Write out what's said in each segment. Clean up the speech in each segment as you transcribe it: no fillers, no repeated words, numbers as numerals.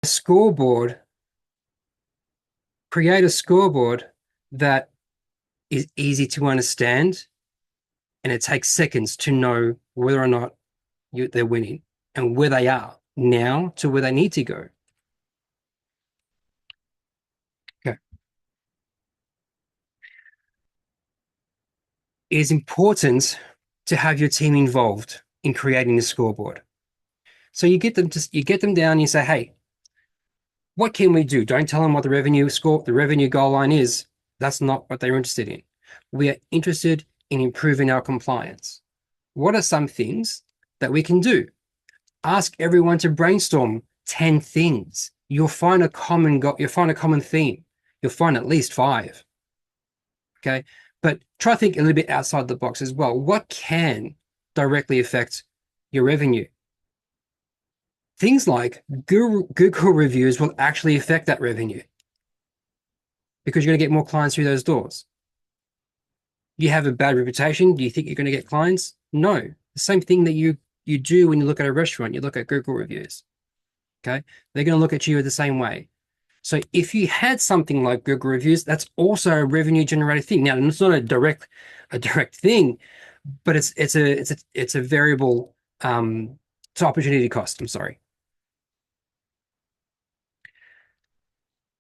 scoreboard, create a scoreboard that is easy to understand, and it takes seconds to know whether or not they're winning and where they are now to where they need to go. Okay. It is important to have your team involved in creating the scoreboard. So you get them down and you say, hey, what can we do? Don't tell them what the revenue goal line is. That's not what they're interested in. We are interested in improving our compliance. What are some things that we can do? Ask everyone to brainstorm 10 things. You'll find a common theme. You'll find at least 5. Okay. But try to think a little bit outside the box as well. What can directly affect your revenue? Things like Google reviews will actually affect that revenue because you're going to get more clients through those doors. You have a bad reputation. Do you think you're going to get clients? No. The same thing that you do when you look at a restaurant, you look at Google reviews. Okay. They're going to look at you the same way. So if you had something like Google reviews, that's also a revenue generated thing. Now, it's not a direct thing, but it's a variable it's opportunity cost. I'm sorry.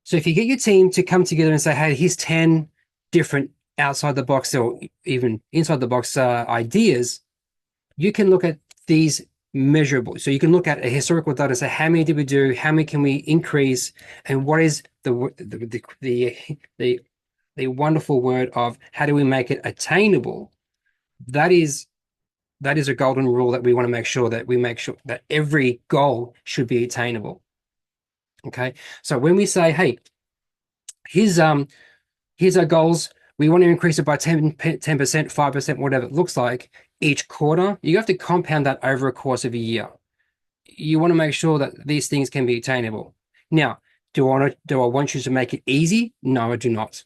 So if you get your team to come together and say, hey, here's 10 different outside the box or even inside the box ideas, you can look at these measurable. So you can look at a historical data and say, how many did we do? How many can we increase? And what is the wonderful word of how do we make it attainable? That is a golden rule that we want to make sure that every goal should be attainable. Okay. So when we say, hey, here's our goals, we want to increase it by 10%, 5%, whatever it looks like each quarter, you have to compound that over a course of a year. You want to make sure that these things can be attainable. Now, do I want you to make it easy? No, I do not.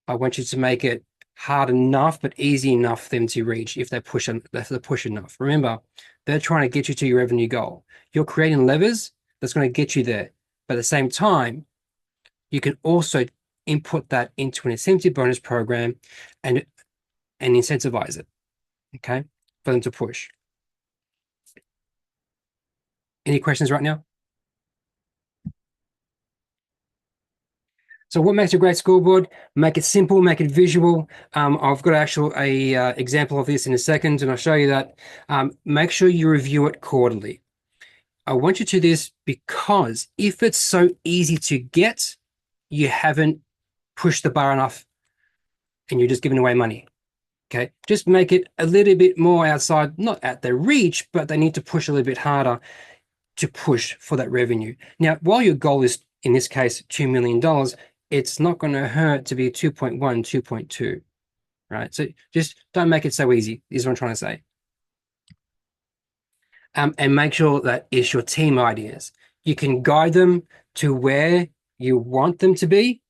I want you to make it hard enough, but easy enough for them to reach if they push enough. Remember, they're trying to get you to your revenue goal. You're creating levers that's going to get you there. But at the same time, you can also input that into an incentive bonus program and incentivize it, okay, for them to push. Any questions right now? So what makes a great scoreboard? Make it simple, make it visual. I've got a example of this in a second, and I'll show you that. Make sure you review it quarterly. I want you to do this because if it's so easy to get, you haven't pushed the bar enough and you're just giving away money. Okay, just make it a little bit more outside, not at their reach, but they need to push a little bit harder to push for that revenue. Now, while your goal is, in this case, $2 million, it's not going to hurt to be 2.1, 2.2, right? So just don't make it so easy, is what I'm trying to say. And make sure that it's your team ideas. You can guide them to where you want them to be,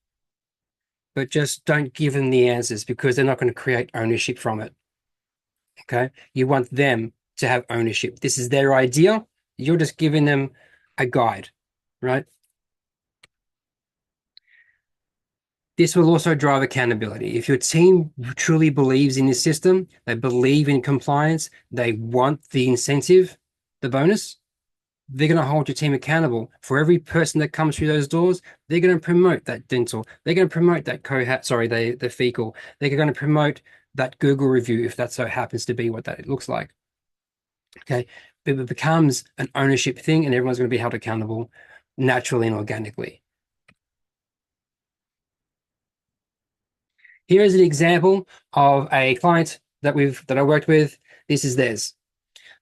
but just don't give them the answers because they're not going to create ownership from it. Okay. You want them to have ownership. This is their idea. You're just giving them a guide, right? This will also drive accountability. If your team truly believes in this system, they believe in compliance, they want the incentive, the bonus, they're going to hold your team accountable. For every person that comes through those doors, they're going to promote that dental. They're going to promote that the fecal. They're going to promote that Google review if that so happens to be what that looks like. Okay. It becomes an ownership thing and everyone's going to be held accountable naturally and organically. Here is an example of a client that I worked with. This is theirs.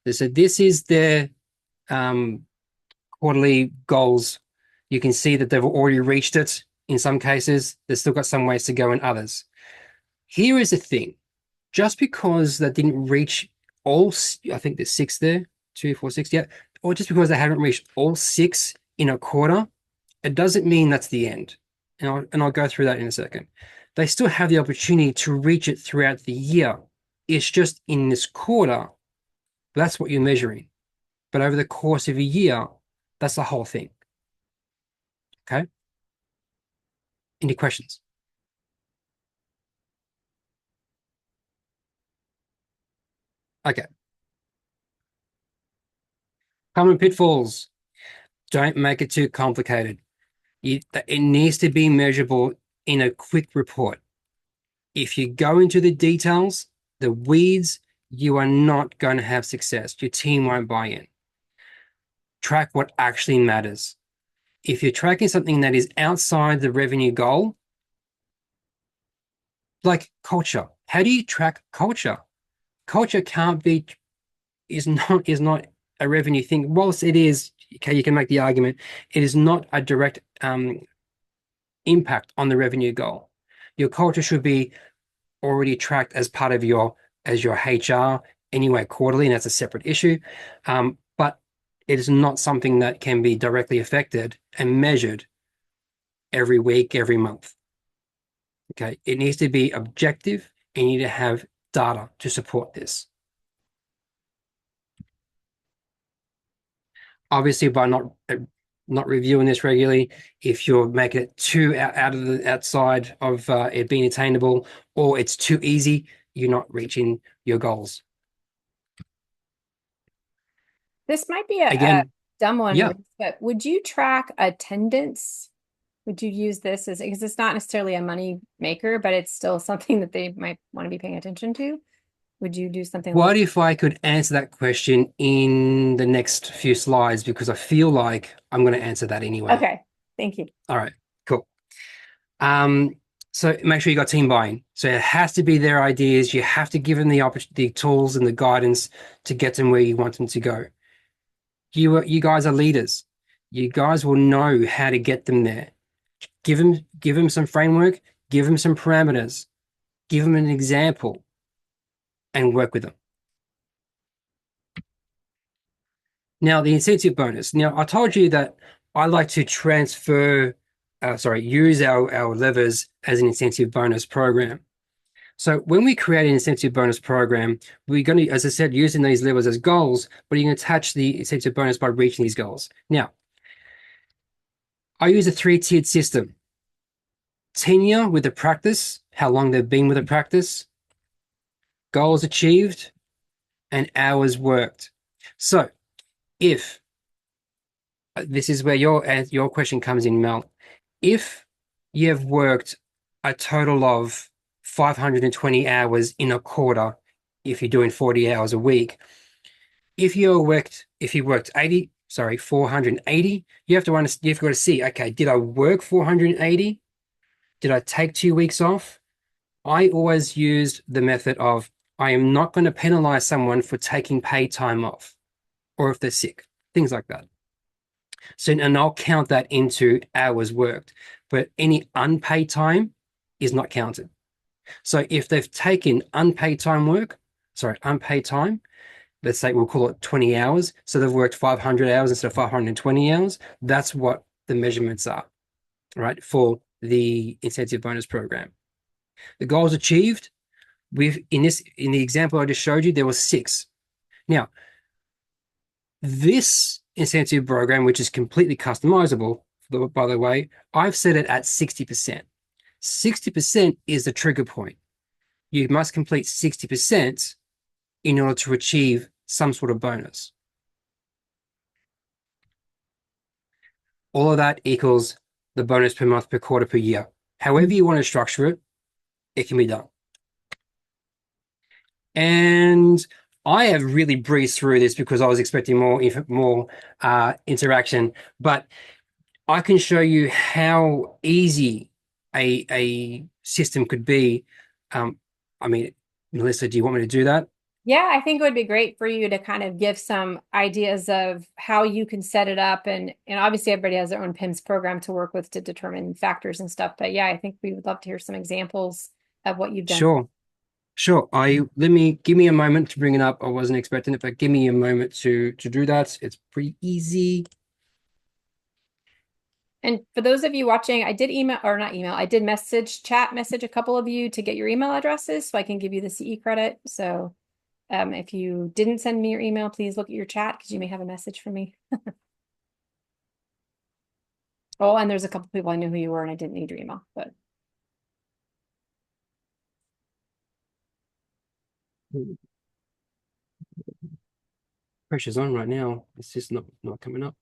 So this is their quarterly goals. You can see that they've already reached it in some cases. They've still got some ways to go in others. Here is the thing. Just because they didn't reach all, I think there's 6 there, 2, 4, 6, yeah, or just because they haven't reached all 6 in a quarter, it doesn't mean that's the end. And I'll go through that in a second. They still have the opportunity to reach it throughout the year. It's just in this quarter, that's what you're measuring. But over the course of a year, that's the whole thing. Okay. Any questions? Okay. Common pitfalls. Don't make it too complicated. It needs to be measurable in a quick report. If you go into the details, the weeds, you are not going to have success. Your team won't buy in. Track what actually matters. If you're tracking something that is outside the revenue goal, like culture, how do you track culture? Culture can't be is not a revenue thing. Whilst it is, okay, you can make the argument, it is not a direct impact on the revenue goal. Your culture should be already tracked as part of your HR anyway quarterly, and that's a separate issue. But it is not something that can be directly affected and measured every week, every month. Okay, it needs to be objective, and you need to have data to support this. Obviously, by not reviewing this regularly, if you're making it too out of the outside of it being attainable, or it's too easy, you're not reaching your goals. This might be a Again, dumb one, yeah. Rhys, but would you track attendance? Would you use this as, because it's not necessarily a money maker, but it's still something that they might want to be paying attention to? Would you do something like, What if I could answer that question in the next few slides? Because I feel like I'm going to answer that anyway. okay, thank you. All right, cool. Um, so make sure you got team buy-in. So it has to be their ideas. You have to give them the tools and the guidance to get them where you want them to go. You guys are leaders. You guys will know how to get them there. Give them some framework, give them some parameters, give them an example, and work with them. Now, the incentive bonus. Now, I told you that I like to use our levers as an incentive bonus program. So when we create an incentive bonus program, we're going to, as I said, using these levers as goals, but you can attach the incentive bonus by reaching these goals. Now, I use a three-tiered system. Tenure with the practice, how long they've been with the practice, goals achieved, and hours worked. So if this is where your question comes in, Mel. If you have worked a total of 520 hours in a quarter, if you're doing 40 hours a week, if you worked 480, you have you've got to see, okay, did I work 480? Did I take 2 weeks off? I always used the method of I am not going to penalize someone for taking paid time off or if they're sick, things like that. So, and I'll count that into hours worked, but any unpaid time is not counted. So if they've taken unpaid time, let's say we'll call it 20 hours. So they've worked 500 hours instead of 520 hours. That's what the measurements are, right? For the incentive bonus program. The goals achieved, in the example I just showed you, there was 6. Now, this incentive program, which is completely customizable, by the way, I've set it at 60%. 60% is the trigger point. You must complete 60% in order to achieve some sort of bonus. All of that equals the bonus per month, per quarter, per year. However you want to structure it, it can be done. And I have really breezed through this because I was expecting more interaction, but I can show you how easy a system could be. I mean, Melissa, do you want me to do that? Yeah, I think it would be great for you to kind of give some ideas of how you can set it up. And obviously everybody has their own PIMS program to work with to determine factors and stuff. But yeah, I think we would love to hear some examples of what you've done. Sure, sure. I let me give me a moment to bring it up. I wasn't expecting it, but give me a moment to do that. It's pretty easy. And for those of you watching, I did email or not email, I did chat message a couple of you to get your email addresses so I can give you the CE credit. So if you didn't send me your email, please look at your chat because you may have a message from me. Oh, and there's a couple people I knew who you were and I didn't need your email, but Pressure's on right now. It's just not coming up.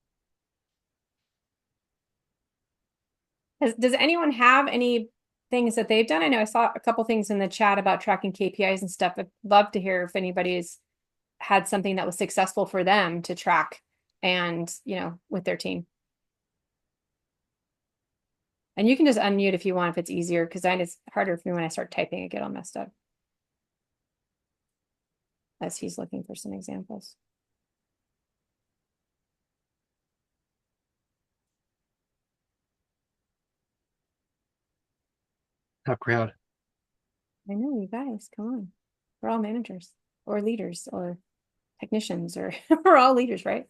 does anyone have any things that they've done? I know I saw a couple things in the chat about tracking KPIs and stuff. I'd love to hear if anybody's had something that was successful for them to track and, with their team. And you can just unmute if you want, if it's easier, because it's harder for me when I start typing, I get all messed up. As he's looking for some examples. Tough crowd. I know, you guys, come on. We're all managers or leaders or technicians or we're all leaders, right?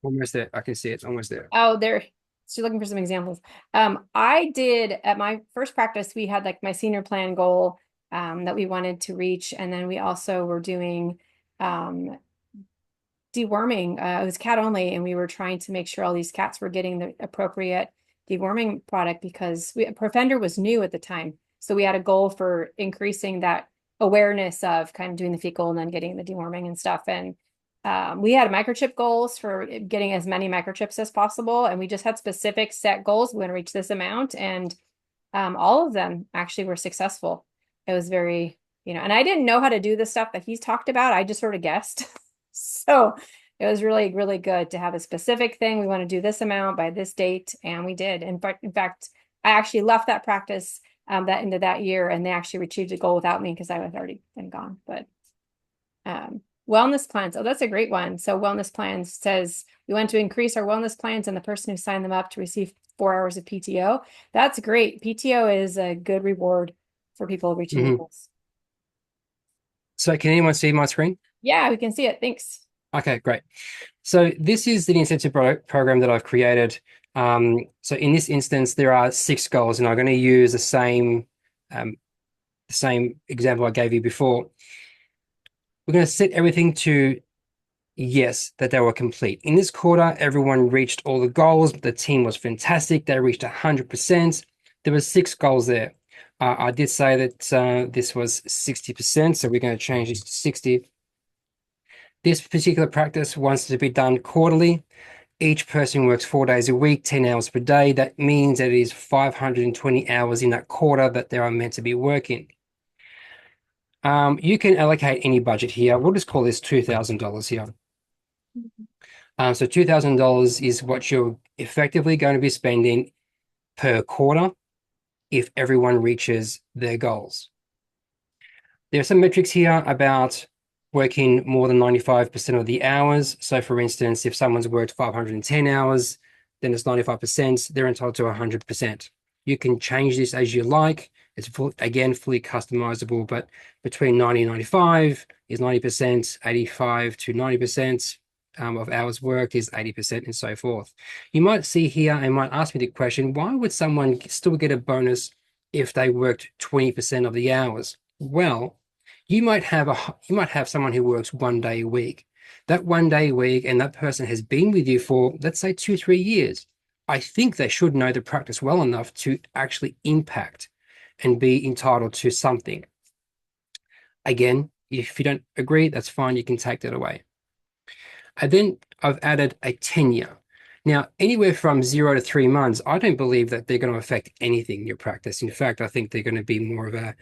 Almost there. I can see it's almost there. Oh, there. So you're looking for some examples. I did at my first practice, we had like my senior plan goal that we wanted to reach. And then we also were doing deworming. It was cat only, and we were trying to make sure all these cats were getting the appropriate deworming product because Profender was new at the time. So we had a goal for increasing that awareness of kind of doing the fecal and then getting the deworming and stuff. And we had microchip goals for getting as many microchips as possible. And we just had specific set goals. We want to reach this amount. And all of them actually were successful. It was very, and I didn't know how to do the stuff that he's talked about. I just sort of guessed. So it was really, really good to have a specific thing. We want to do this amount by this date. And we did. In fact, I actually left that practice that into that year, and they actually achieved a goal without me because I had already been gone. But wellness plans. Oh, that's a great one. So wellness plans says we want to increase our wellness plans and the person who signed them up to receive 4 hours of PTO. That's great. PTO is a good reward for people reaching their goals. So can anyone see my screen? Yeah, we can see it. Thanks. Okay, great. So this is the incentive program that I've created. So in this instance, there are 6 goals, and I'm going to use the same example I gave you before. We're going to set everything to yes, that they were complete. In this quarter, everyone reached all the goals. The team was fantastic. They reached 100%. There were 6 goals there. I did say that this was 60%, so we're going to change this to 60. This particular practice wants to be done quarterly. Each person works 4 days a week, 10 hours per day. That means that it is 520 hours in that quarter that they are meant to be working. You can allocate any budget here. We'll just call this $2,000 here. So $2,000 is what you're effectively going to be spending per quarter if everyone reaches their goals. There are some metrics here about working more than 95% of the hours. So for instance, if someone's worked 510 hours, then it's 95%, they're entitled to 100%. You can change this as you like. It's again fully customizable, but between 90 and 95 is 90%, 85 to 90% of hours worked is 80%, and so forth. You might see here and might ask me the question, why would someone still get a bonus if they worked 20% of the hours? Well, you might have someone who works 1 day a week. That 1 day a week, and that person has been with you for, let's say, 2-3 years. I think they should know the practice well enough to actually impact and be entitled to something. Again, if you don't agree, that's fine. You can take that away. And then I've added a tenure. Now, anywhere from 0 to 3 months, I don't believe that they're going to affect anything in your practice. In fact, I think they're going to be more of a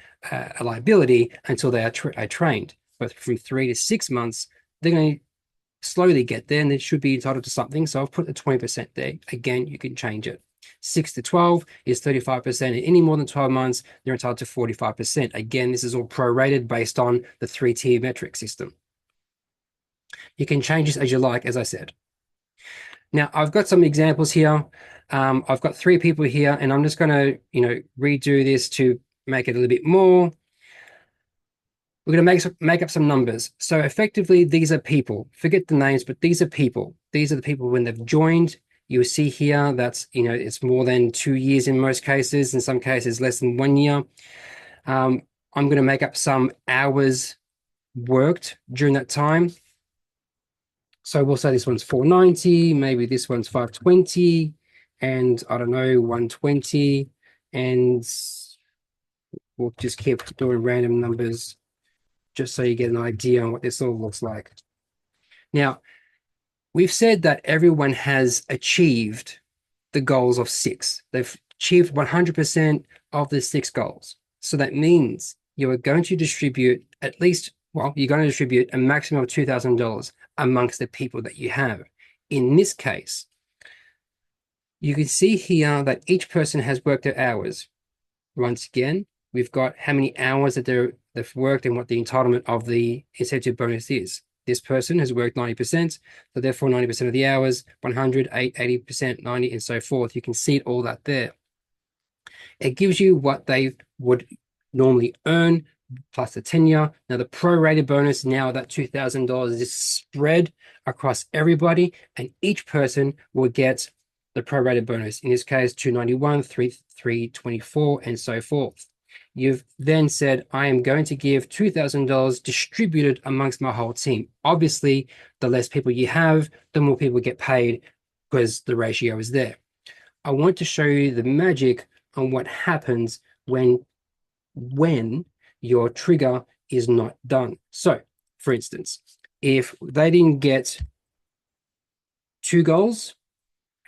liability until they are trained. But from 3 to 6 months, they're going to slowly get there, and they should be entitled to something. So I've put the 20% there. Again, you can change it. 6 to 12 is 35%. And any more than 12 months, they're entitled to 45%. Again, this is all prorated based on the 3-tier metric system. You can change this as you like, as I said. Now, I've got some examples here. I've got 3 people here, and I'm just going to, redo this to make it a little bit more. We're going to make up some numbers. So effectively, these are people. Forget the names, but these are people. These are the people when they've joined. You'll see here that's, it's more than 2 years in most cases. In some cases, less than 1 year. I'm going to make up some hours worked during that time. So we'll say this one's 490, maybe this one's 520, and I don't know, 120, and we'll just keep doing random numbers just so you get an idea on what this all looks like. Now, we've said that everyone has achieved the goals of 6. They've achieved 100% of the 6 goals. So that means you are going to distribute at least, well, you're going to distribute a maximum of $2,000 amongst the people that you have. In this case, you can see here that each person has worked their hours. Once again, we've got how many hours that they've worked and what the entitlement of the incentive bonus is. This person has worked 90%, so therefore 90% of the hours, 100, 80%, 90, and so forth. You can see all that there. It gives you what they would normally earn plus the tenure. Now, the prorated bonus, now that $2,000 is spread across everybody, and each person will get the prorated bonus. In this case, 291, 324, and so forth. You've then said, I am going to give $2,000 distributed amongst my whole team. Obviously, the less people you have, the more people get paid because the ratio is there. I want to show you the magic on what happens when your trigger is not done. So, for instance, if they didn't get 2 goals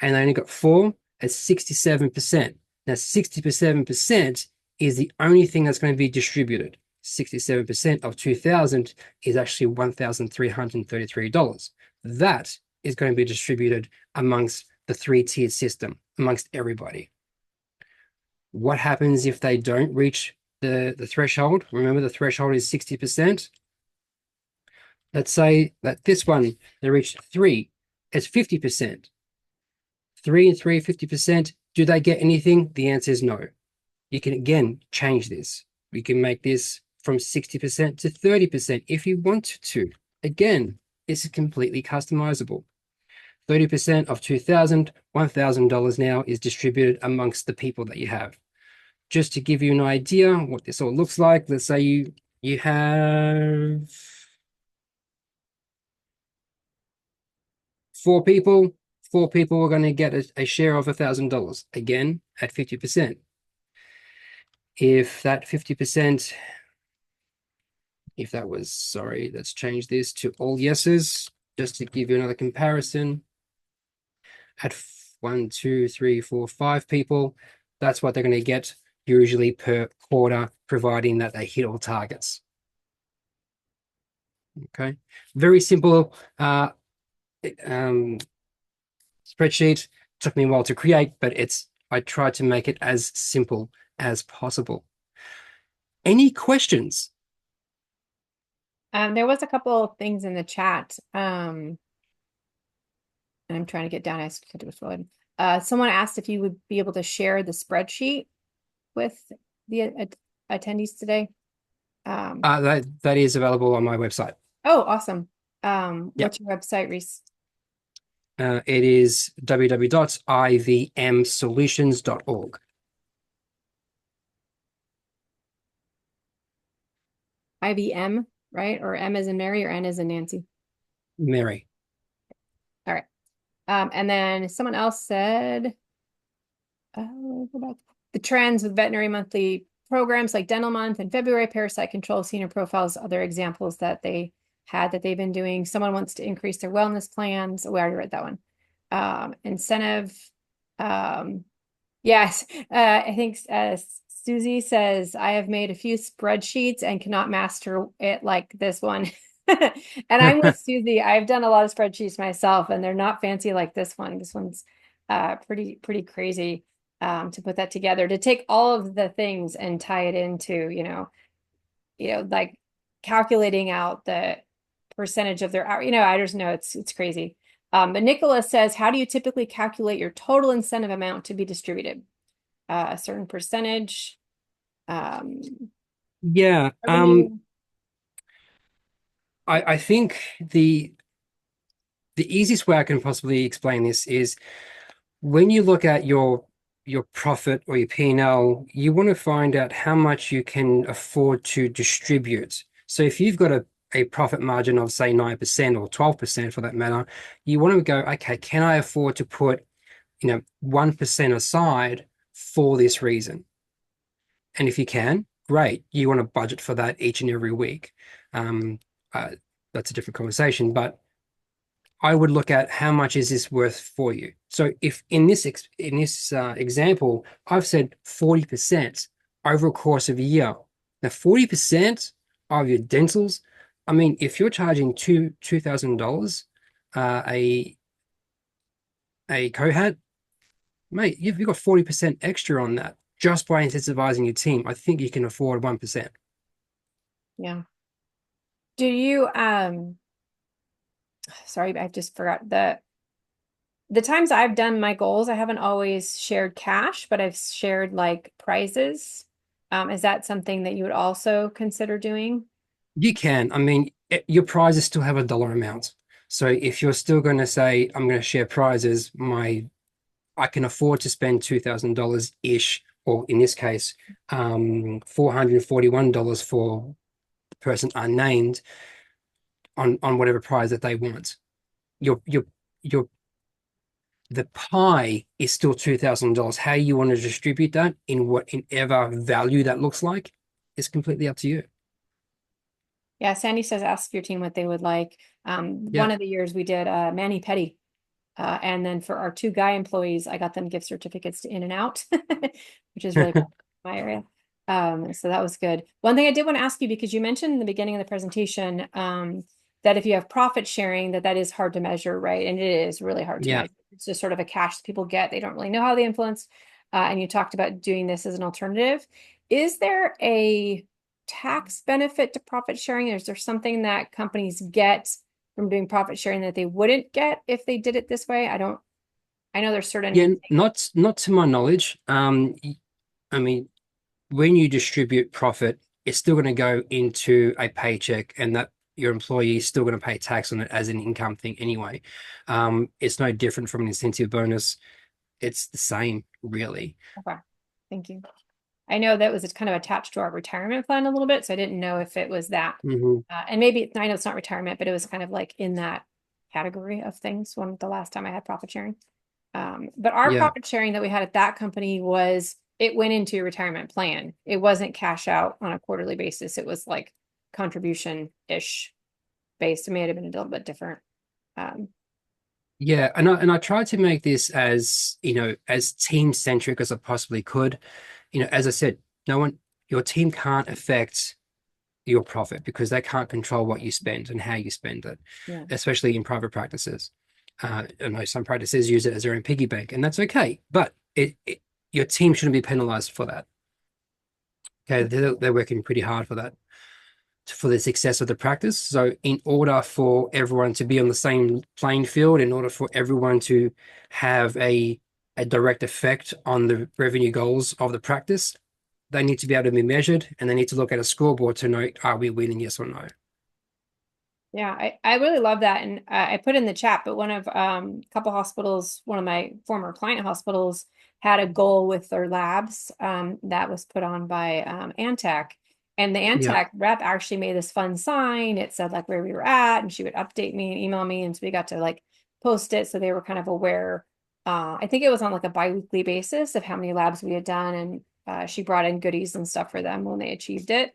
and they only got 4, it's 67%. Now, 67% is the only thing that's going to be distributed. 67% of 2,000 is actually $1,333. That is going to be distributed amongst the 3-tiered system, amongst everybody. What happens if they don't reach the threshold? Remember, the threshold is 60%. Let's say that this one, they reached 3, it's 50%. 3 and 3, 50%. Do they get anything? The answer is no. You can again change this. We can make this from 60% to 30% if you want to. Again, it's completely customizable. 30% of 2,000, $1,000 now is distributed amongst the people that you have. Just to give you an idea what this all looks like, let's say you have 4 people. 4 people are going to get a share of $1,000, again, at 50%. If that 50%, if that was, sorry, let's change this to all yeses, just to give you another comparison. At 1, 2, 3, 4, 5 people, that's what they're going to get usually per quarter, providing that they hit all targets. Okay, very simple spreadsheet. Took me a while to create, but I tried to make it as simple as possible. Any questions? There was a couple of things in the chat. And I'm trying to get down. I said it was flowing. Someone asked if you would be able to share the spreadsheet with the attendees today. That is available on my website. Oh, awesome. Yep. What's your website, Rhys? It is www.ivmsolutions.org. IVM, right? Or M as in Mary or N as in Nancy? Mary. All right. And then someone else said, go back. The trends with veterinary monthly programs like Dental Month in February, Parasite Control, Senior Profiles, other examples that they had that they've been doing. Someone wants to increase their wellness plans. We already read that one. Incentive. Yes, I think Susie says, I have made a few spreadsheets and cannot master it like this one. And I'm with Susie. I've done a lot of spreadsheets myself, and they're not fancy like this one. This one's pretty crazy to put that together, to take all of the things and tie it into, like calculating out the percentage of their hour. I just know it's crazy. But Nicholas says, how do you typically calculate your total incentive amount to be distributed? A certain percentage. Yeah. I think the easiest way I can possibly explain this is when you look at your profit or your P&L, you want to find out how much you can afford to distribute. So if you've got a a profit margin of say 9% or 12% for that matter, you want to go, okay, can I afford to put 1% aside for this reason? And if you can, great. You want to budget for that each and every week. Um, uh, that's a different conversation, but I would look at how much is this worth for you. So if in this example, I've said 40% over a course of a year. Now, 40% of your dentals, I mean, if you're charging $2,000 a cohat, mate, you've got 40% extra on that just by incentivizing your team. I think you can afford 1%. Yeah. Do you sorry, I just forgot the times I've done my goals, I haven't always shared cash, but I've shared like prizes. Is that something that you would also consider doing? You can. I mean, your prizes still have a dollar amount. So if you're still going to say, I'm going to share prizes, I can afford to spend $2,000 ish, or in this case, $441 for the person unnamed on whatever prize that they want. Your your your the pie is still $2,000. How you want to distribute that in whatever value that looks like is completely up to you. Yeah, Sandy says ask your team what they would like. Yeah. One of the years we did mani pedi. And then for our two guy employees, I got them gift certificates to In and Out, which is really cool in my area. So that was good. One thing I did want to ask you, because you mentioned in the beginning of the presentation, that if you have profit sharing, that is hard to measure, right? And it is really hard to Yeah. measure. It's just sort of a cash that people get. They don't really know how they influence. And you talked about doing this as an alternative. Is there a tax benefit to profit sharing? Is there something that companies get from doing profit sharing that they wouldn't get if they did it this way? I know there's Yeah, certain, not to my knowledge. I mean, when you distribute profit, it's still going to go into a paycheck, and that your employee is still going to pay tax on it as an income thing anyway. It's no different from an incentive bonus. It's the same, really. okay, thank you. I know that was kind of attached to our retirement plan a little bit, so I didn't know if it was that. Hmm. And maybe, I know it's not retirement, but it was kind of like in that category of things when the last time I had profit sharing. But our Yeah. profit sharing that we had at that company was, it went into your retirement plan. It wasn't cash out on a quarterly basis. It was like contribution-ish based. It may have been a little bit different. Um, Yeah, and I tried to make this as, as team centric as I possibly could. As I said, no one, your team can't affect your profit because they can't control what you spend and how you spend it, yeah. especially in private practices. I know some practices use it as their own piggy bank, and that's okay. But your team shouldn't be penalized for that. Okay, they're working pretty hard for that, for the success of the practice. So, in order for everyone to be on the same playing field, in order for everyone to have a direct effect on the revenue goals of the practice, they need to be able to be measured, and they need to look at a scoreboard to know, are we winning, yes or no? Yeah, I really love that. And I put in the chat, but one of a couple hospitals, one of my former client hospitals had a goal with their labs that was put on by Antec. And the Yeah. Antec rep actually made this fun sign. It said like where we were at, and she would update me and email me. And so we got to like post it. So they were kind of aware. I think it was on like a biweekly basis of how many labs we had done. And she brought in goodies and stuff for them when they achieved it.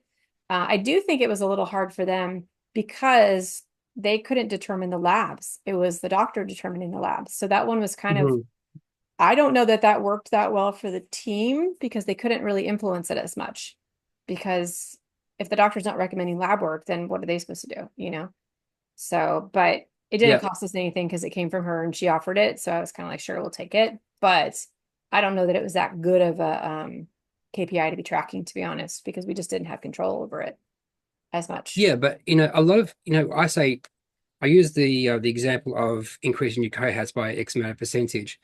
I do think it was a little hard for them because they couldn't determine the labs. It was the doctor determining the labs. So that one was kind of, Mhm. I don't know that that worked that well for the team because they couldn't really influence it as much. Because if the doctor's not recommending lab work, then what are they supposed to do, you know? So, but it didn't Yeah. cost us anything because it came from her and she offered it. So I was kind of like, sure, we'll take it. But I don't know that it was that good of a KPI to be tracking, to be honest, because we just didn't have control over it as much. Yeah, but a lot of I use the example of increasing your cohorts by X amount of percentage.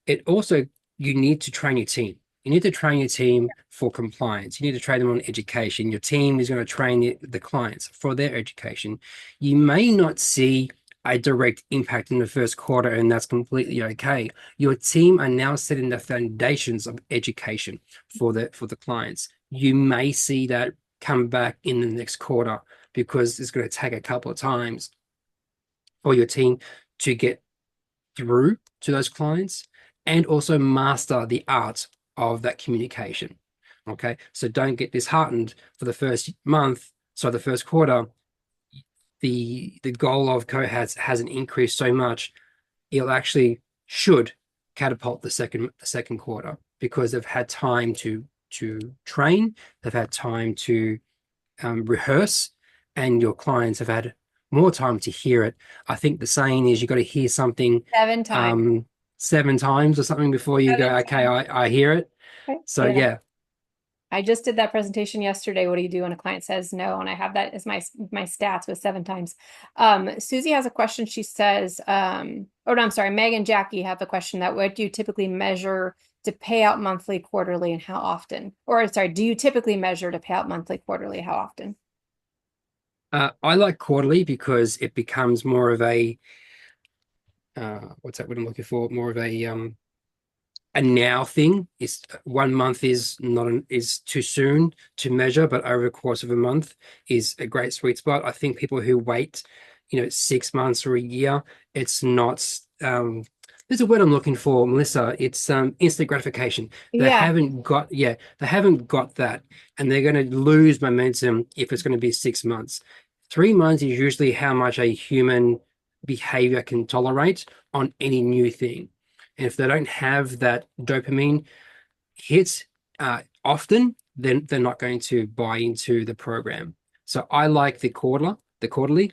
It also, you need to train your team. You need to train your team for compliance. You need to train them on education. Your team is going to train the clients for their education. You may not see a direct impact in the first quarter, and that's completely okay. Your team are now setting the foundations of education for the clients. You may see that come back in the next quarter, because it's going to take a couple of times for your team to get through to those clients and also master the art of that communication. Okay. So don't get disheartened for the first month. So the first quarter, the goal of cohorts hasn't increased so much. It'll actually should catapult the second quarter because they've had time to train, they've had time to rehearse, and your clients have had more time to hear it. I think the saying is you got to hear something 7 times. 7 times or something before you go, Seven okay, times. I hear it. Okay. So Yeah. yeah. I just did that presentation yesterday. What do you do when a client says no? And I have that as my stats with 7 times. Susie has a question. She says, oh no, I'm sorry, Meg and Jackie have a question that what do you typically measure to pay out monthly, quarterly, and how often? Or sorry, do you typically measure to pay out monthly, quarterly, how often? I like quarterly because it becomes more of a what's that what I'm looking for? More of a now thing. Is 1 month is not is too soon to measure, but over the course of a month is a great sweet spot. I think people who wait, 6 months or a year, it's not. There's a word I'm looking for, Melissa. It's instant gratification. Yeah. They haven't got that, and they're going to lose momentum if it's going to be 6 months. 3 months is usually how much a human behavior can tolerate on any new thing. And if they don't have that dopamine hit often, then they're not going to buy into the program. So I like the quarterly.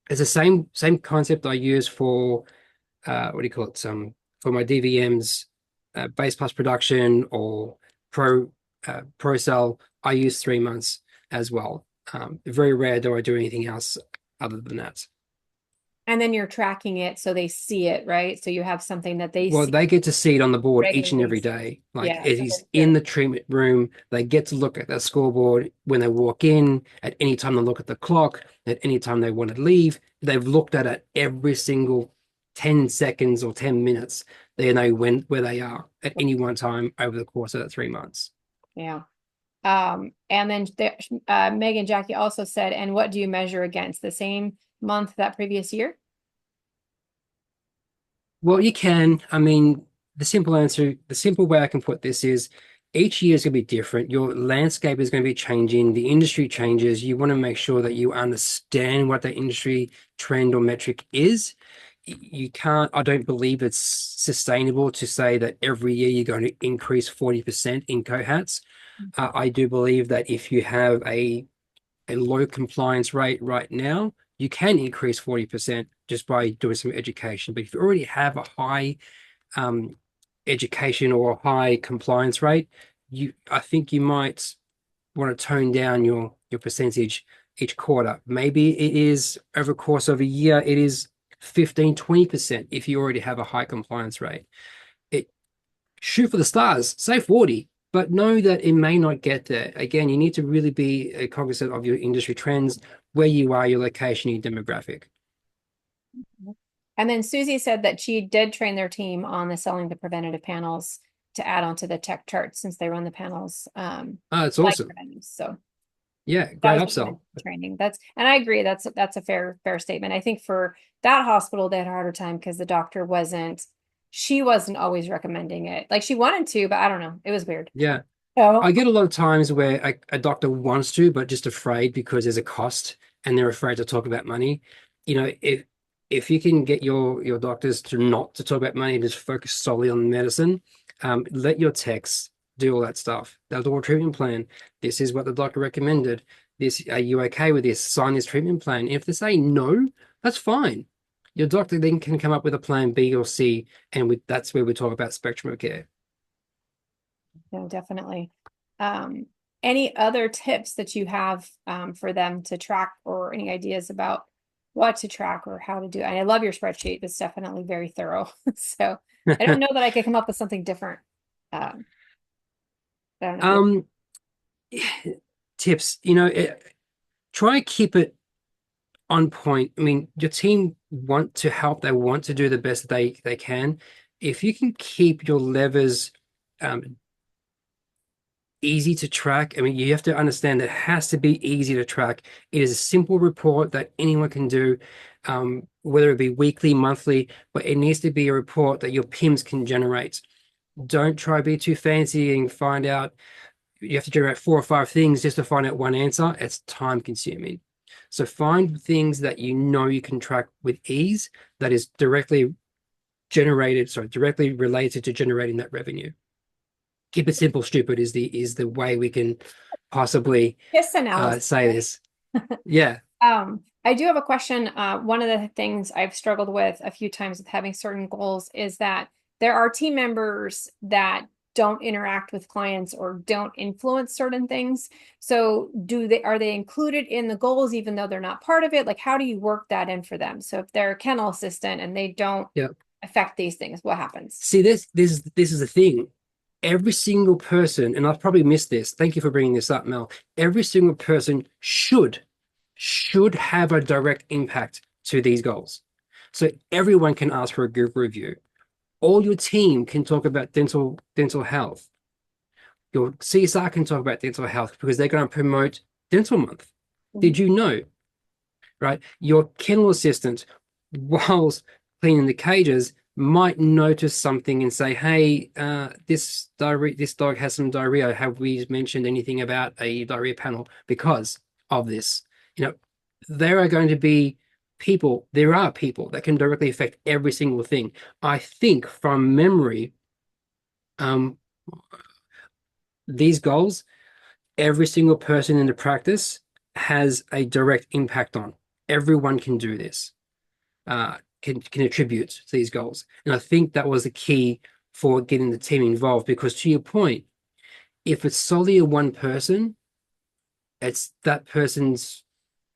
It's the same concept I use for what do you call it? For my DVMs, base plus production or pro cell, I use 3 months as well. Very rare do I do anything else other than that. And then you're tracking it so they see it, right? So you have something that they Well, see they get to see it on the board each and every regularly. day. Like Yeah. it So is they're in here. the treatment room. They get to look at the scoreboard when they walk in, at any time they look at the clock, at any time they want to leave. They've looked at it every single 10 seconds or 10 minutes. They know where they are at any one time over the course of that 3 months. Yeah. And then Meg and Jackie also said, and what do you measure against? The same month that previous year? Well, you can. I mean, the simple way I can put this is each year is going to be different. Your landscape is going to be changing. The industry changes. You want to make sure that you understand what the industry trend or metric is. You can't, I don't believe it's sustainable to say that every year you're going to increase 40% in cohorts. I do believe that if you have a low compliance rate right now, you can increase 40% just by doing some education. But if you already have a high um, education or a high compliance rate, I think you might want to tone down your percentage each quarter. Maybe it is over the course of a year, it is 15-20% if you already have a high compliance rate. It shoot for the stars, say 40, but know that it may not get there. Again, you need to really be cognizant of your industry trends, where you are, your location, your demographic. And then Susie said that she did train their team on the selling the preventative panels to add onto the tech chart since they run the panels It's like awesome. preventives. So Yeah, that great was upsell. training. And I agree, that's a fair statement. I think for that hospital, they had a harder time because the doctor she wasn't always recommending it. Like she wanted to, but I don't know. It was weird. Yeah. So I get a lot of times where a doctor wants to, but just afraid because there's a cost and they're afraid to talk about money. If you can get your doctors to not to talk about money and just focus solely on medicine, let your techs do all that stuff. They'll do a treatment plan. This is what the doctor recommended. Are you okay with this? Sign this treatment plan. If they say no, that's fine. Your doctor then can come up with a plan B or C, and that's where we talk about spectrum of care. no, definitely. Um, any other tips that you have for them to track or any ideas about what to track or how to do it? And I love your spreadsheet. It's definitely very thorough. So I don't know that I could come up with something different. Um, I don't know if you Um, tips, try and keep it on point. I mean, your team want to help, they want to do the best that they can. If you can keep your levers um, easy to track. I mean, you have to understand that it has to be easy to track. It is a simple report that anyone can do, whether it be weekly, monthly, but it needs to be a report that your PIMS can generate. Don't try to be too fancy and find out you have to generate 4 or 5 things just to find out one answer. It's time consuming. So find things that you know you can track with ease that is directly related to generating that revenue. Keep it simple, stupid is the way we can possibly Yes, analysis. say this. Yeah, I do have a question. One of the things I've struggled with a few times with having certain goals is that there are team members that don't interact with clients or don't influence certain things. So are they included in the goals even though they're not part of it? Like, how do you work that in for them? So if they're a kennel assistant and they don't yeah. affect these things, what happens? See, this is the thing. Every single person, and I've probably missed this. Thank you for bringing this up, Mel. Every single person should have a direct impact to these goals. So everyone can ask for a group review. All your team can talk about dental health. Your CSR can talk about dental health because they're going to promote dental month. Did you know? Right? Your kennel assistant, whilst cleaning the cages, might notice something and say, "Hey, this dog has some diarrhea. Have we mentioned anything about a diarrhea panel because of this?" You know, there are going to be people. There are people that can directly affect every single thing. I think from memory, um, these goals, every single person in the practice has a direct impact on. Everyone can do this. Can attribute to these goals. And I think that was the key for getting the team involved because to your point, if it's solely a one person, it's that person's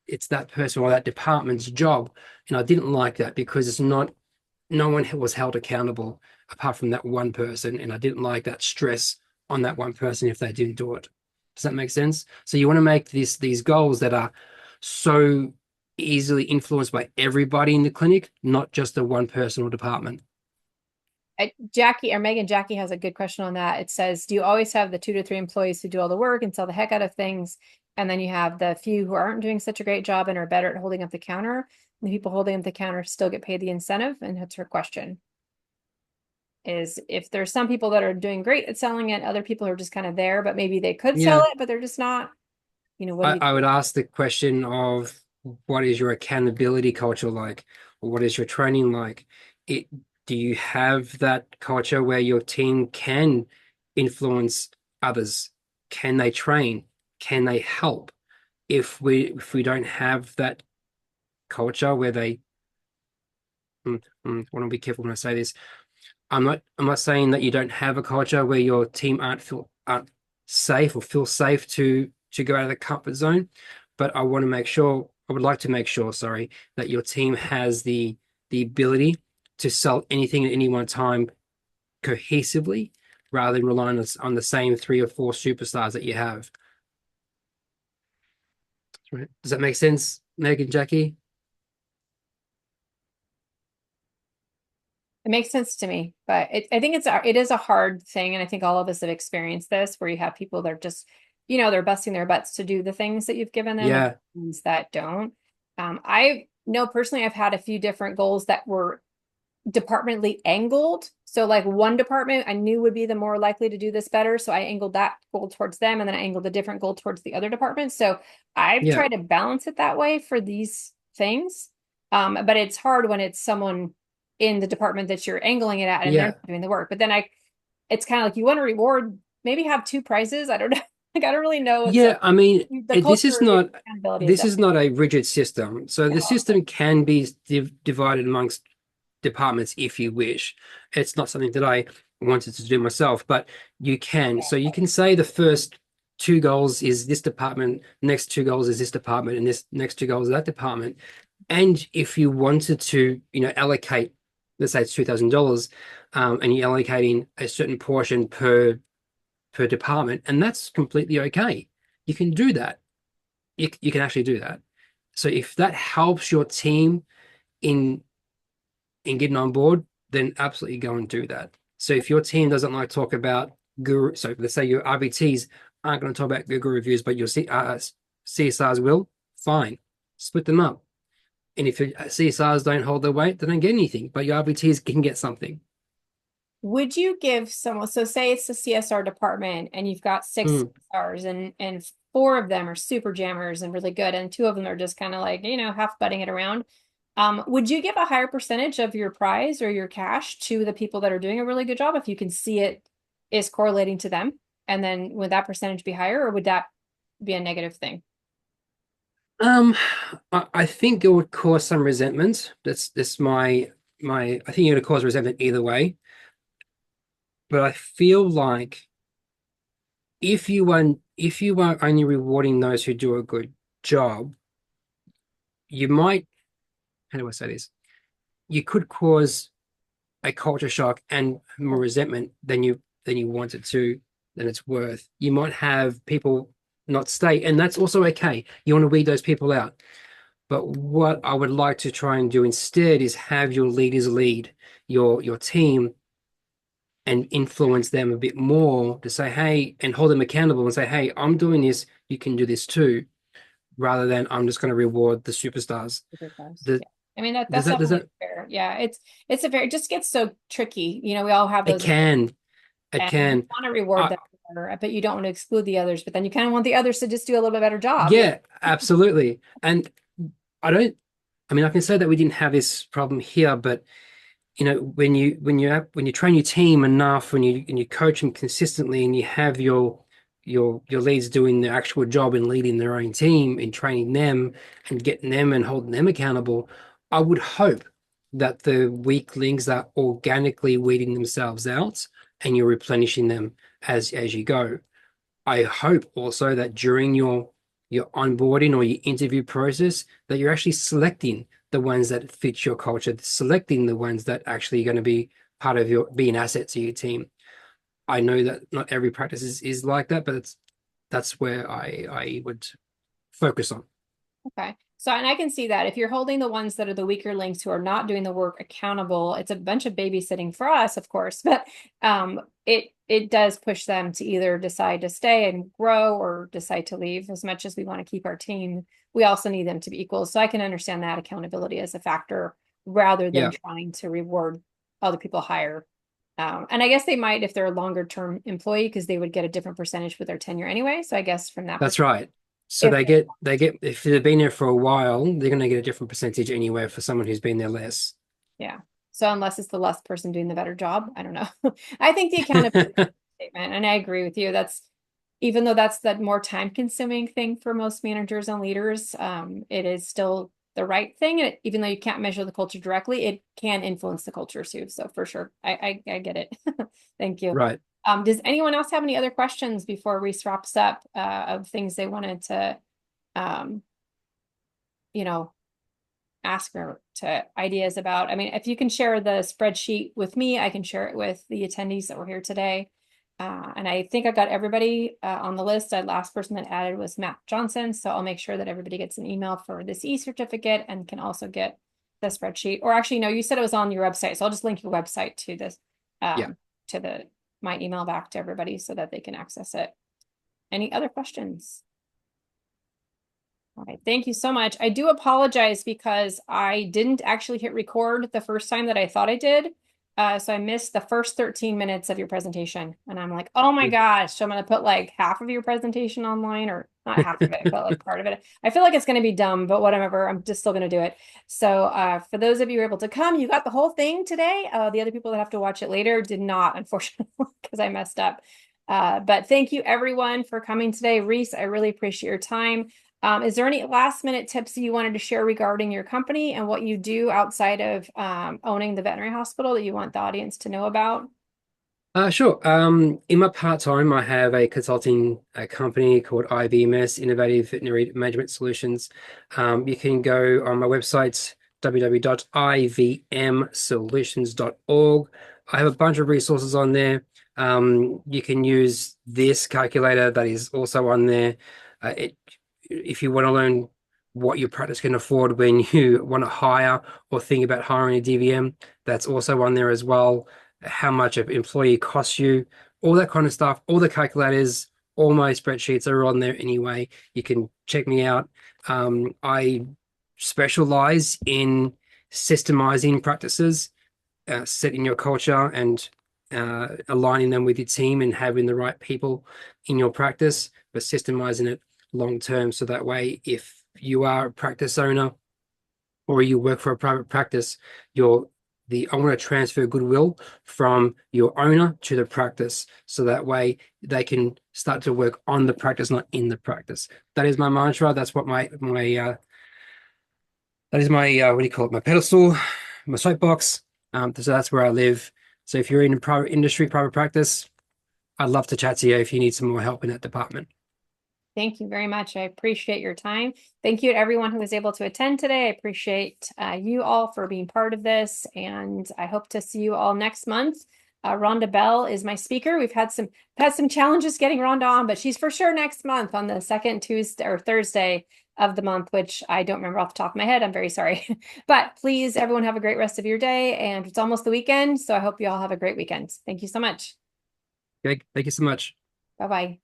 it's that person or that department's job. And I didn't like that because it's not no one was held accountable apart from that one person. And I didn't like that stress on that one person if they didn't do it. Does that make sense? So you want to make these goals that are so easily influenced by everybody in the clinic, not just the one person or department. Jackie or Megan, Jackie has a good question on that. It says, do you always have the 2 to 3 employees who do all the work and sell the heck out of things? And then you have the few who aren't doing such a great job and are better at holding up the counter. And the people holding up the counter still get paid the incentive. And that's her question. Is if there's some people that are doing great at selling it, other people are just kind of there, but maybe they could sell Yeah, it, but they're just not, what do you I do? would ask the question of what is your accountability culture like? Or what is your training like? It, do you have that culture where your team can influence others? Can they train? Can they help? If we don't have that culture where they want to be careful when I say this. I'm not saying that you don't have a culture where your team aren't safe or feel safe to go out of the comfort zone, but I would like to make sure, sorry, that your team has the ability to sell anything at any one time cohesively rather than relying on the same 3 or 4 superstars that you have. Right? Does that make sense, Meg and Jackie? It makes sense to me, but I think it is a hard thing, and I think all of us have experienced this, where you have people that are just, they're busting their butts to do the things that you've given them, and Yeah, ones that don't. I know personally, I've had a few different goals that were departmentally angled. So like one department I knew would be the more likely to do this better, so I angled that goal towards them, and then I angled a different goal towards the other department. So I've yeah, tried to balance it that way for these things. But it's hard when it's someone in the department that you're angling it at and they're yeah. not doing the work. But then it's kind of like you want to reward, maybe have 2 prizes. I don't know. Like I don't really know. It's Yeah, I mean, the culture and accountability is this is definitely not a rigid system. So the system can be divided amongst departments if you wish. It's not something that I wanted to do myself, but you can. So you can say the first 2 goals is this department, next 2 goals is this department, and this next 2 goals is that department. And if you wanted to, allocate, let's say it's $2,000, and you're allocating a certain portion per department, and that's completely okay. You can do that. You can actually do that. So if that helps your team in getting on board, then absolutely go and do that. So if your team doesn't like talk about guru, so let's say your RBTs aren't going to talk about Google reviews, but your CSRs will, fine, split them up. And if your CSRs don't hold their weight, they don't get anything, but your RBTs can get something. Would you give someone, so say it's the CSR department and you've got six Mm. CSRs and four of them are super jammers and really good, and two of them are just kind of like, half butting it around. Would you give a higher percentage of your prize or your cash to the people that are doing a really good job if you can see it is correlating to them? And then would that percentage be higher, or would that be a negative thing? Um, I think it would cause some resentment. That's my. I think it would cause resentment either way. But I feel like if you are only rewarding those who do a good job, you might. How do I say this? You could cause a culture shock and more resentment than you wanted to, than it's worth. You might have people not stay, and that's also okay. You want to weed those people out. But what I would like to try and do instead is have your leaders lead your team and influence them a bit more to say, hey, and hold them accountable and say, hey, I'm doing this, you can do this too, rather than I'm just going to reward the superstars. Does, Yeah. I mean that's does definitely that fair. Yeah, it's a very, it just gets so tricky. We all have it those, can it and you can want to reward I, them better, but you don't want to exclude the others. But then you kind of want the others to just do a little bit better job. yeah, absolutely. And I don't I mean I can say that we didn't have this problem here, but when you train your team enough, when you coach them consistently, and you have your leads doing the actual job and leading their own team and training them and getting them and holding them accountable, I would hope that the weaklings are organically weeding themselves out and you're replenishing them as you go. I hope also that during your onboarding or your interview process that you're actually selecting the ones that fit your culture, selecting the ones that actually are going to be part of be an asset to your team. I know that not every practice is like that, but that's where I would focus on. Okay. So, and I can see that if you're holding the ones that are the weaker links who are not doing the work accountable, it's a bunch of babysitting for us, of course, but it does push them to either decide to stay and grow or decide to leave. As much as we want to keep our team, we also need them to be equal. So I can understand that accountability as a factor rather than Yeah, trying to reward other people higher. And I guess they might if they're a longer term employee because they would get a different percentage with their tenure anyway. So I guess from that that's perspective, right. So if they get if they've been there for a while, they're going to get a different percentage anywhere for someone who's been there less. yeah. So unless it's the less person doing the better job, I don't know. I think the accountability statement, and I agree with you. That's, even though that's the more time consuming thing for most managers and leaders, it is still the right thing. And even though you can't measure the culture directly, it can influence the culture too. So for sure, I get it. Thank you. Right. Does anyone else have any other questions before Rhys wraps up of things they wanted to, um, you know, ask her to ideas about? I mean, if you can share the spreadsheet with me, I can share it with the attendees that were here today. And I think I got everybody on the list. The last person that added was Matt Johnson. So I'll make sure that everybody gets an email for this e-certificate and can also get the spreadsheet. Or actually, no, you said it was on your website. So I'll just link your website to this, Yeah. to my email back to everybody so that they can access it. Any other questions? All right, thank you so much. I do apologize because I didn't actually hit record the first time that I thought I did. So I missed the first 13 minutes of your presentation. And I'm like, oh my gosh, so I'm going to put like half of your presentation online, or not half of it, but like part of it. I feel like it's going to be dumb, but whatever, I'm just still going to do it. So for those of you who were able to come, you got the whole thing today. The other people that have to watch it later did not, unfortunately, because I messed up. But thank you everyone for coming today. Rhys, I really appreciate your time. Is there any last minute tips you wanted to share regarding your company and what you do outside of owning the veterinary hospital that you want the audience to know about? Sure. In my part-time, I have a consulting company called IVMS, Innovative Veterinary Management Solutions. You can go on my website, www.ivmsolutions.org. I have a bunch of resources on there. You can use this calculator that is also on there. If you want to learn what your practice can afford when you want to hire or think about hiring a DVM, that's also on there as well. How much an employee costs you, all that kind of stuff, all the calculators, All my spreadsheets are on there anyway. You can check me out. I specialize in systemizing practices, setting your culture and aligning them with your team and having the right people in your practice, but systemizing it long term. So that way, if you are a practice owner or you work for a private practice, I want to transfer goodwill from your owner to the practice. So that way they can start to work on the practice, not in the practice. That is my mantra. That's what that is my what do you call it? My pedestal, my soapbox. So that's where I live. So if you're in a private industry, private practice, I'd love to chat to you if you need some more help in that department. Thank you very much. I appreciate your time. Thank you to everyone who was able to attend today. I appreciate you all for being part of this, and I hope to see you all next month. Rhonda Bell is my speaker. We've had some challenges getting Rhonda on, but she's for sure next month on the second Tuesday or Thursday of the month, which I don't remember off the top of my head. I'm very sorry. But please, everyone, have a great rest of your day. And it's almost the weekend, so I hope you all have a great weekend. Thank you so much. Okay, thank you so much. Bye-bye.